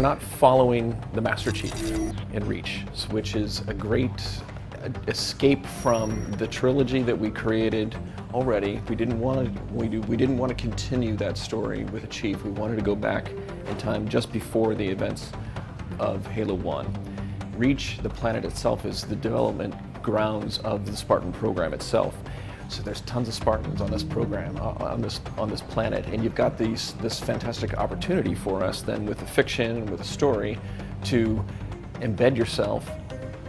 we're not following the Master Chief in Reach, which is a great escape from the trilogy that we created already. We didn't want to continue that story with a Chief. We wanted to go back in time just before the events of Halo 1. Reach, the planet itself, is the development grounds of the Spartan program itself. So there's tons of Spartans on this program, on this planet, and you've got this fantastic opportunity for us then with a fiction and with a story to embed yourself,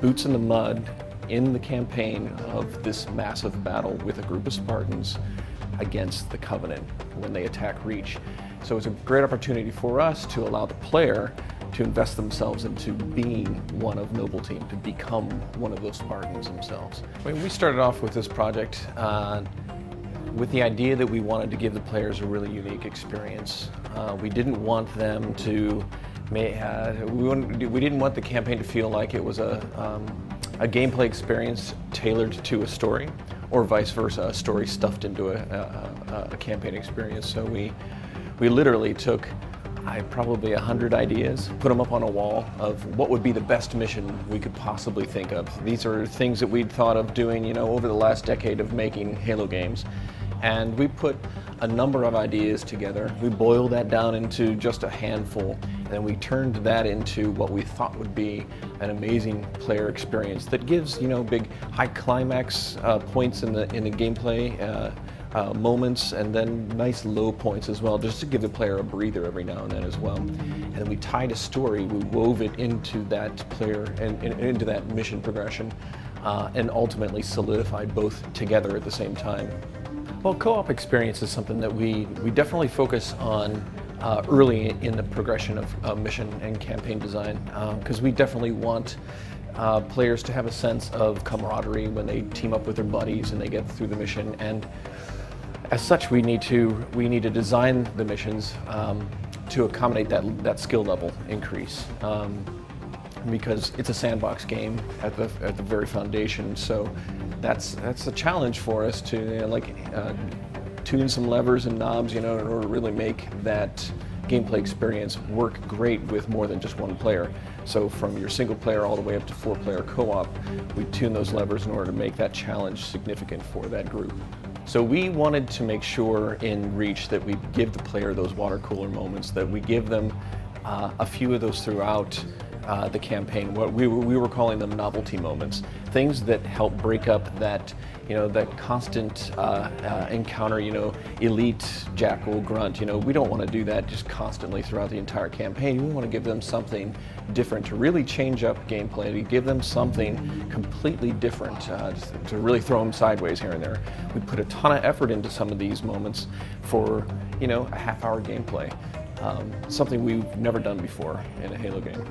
boots in the mud, in the campaign of this massive battle with a group of Spartans against the Covenant when they attack Reach. So it's a great opportunity for us to allow the player to invest themselves into being one of Noble Team, to become one of those Spartans themselves. I mean, we started off with this project with the idea that we wanted to give the players a really unique experience. We didn't want them to, we didn't want the campaign to feel like it was a gameplay experience tailored to a story, or vice versa, a story stuffed into a campaign experience. So we literally took probably 100 ideas, put them up on a wall of what would be the best mission we could possibly think of. These are things that we'd thought of doing, over the last decade of making Halo games. And we put a number of ideas together. We boiled that down into just a handful, and then we turned that into what we thought would be an amazing player experience that gives, big high climax points in the gameplay moments, and then nice low points as well, just to give the player a breather every now and then as well. And then we tied a story, we wove it into that player and into that mission progression, and ultimately solidified both together at the same time. Well, co-op experience is something that we definitely focus on early in the progression of mission and campaign design, because we definitely want players to have a sense of camaraderie when they team up with their buddies and they get through the mission. And as such, we need to design the missions to accommodate that skill level increase, because it's a sandbox game at the very foundation. So that's a challenge for us to tune some levers and knobs, in order to really make that gameplay experience work great with more than just one player. So from your single player all the way up to 4-player co-op, we tune those levers in order to make that challenge significant for that group. So we wanted to make sure in Reach that we give the player those water cooler moments, that we give them a few of those throughout the campaign. What we were calling them novelty moments, things that help break up that that constant encounter, elite jackal grunt. We don't want to do that just constantly throughout the entire campaign. We want to give them something different to really change up gameplay, to give them something completely different, to really throw them sideways here and there. We put a ton of effort into some of these moments for a half-hour gameplay, something we've never done before in a Halo game.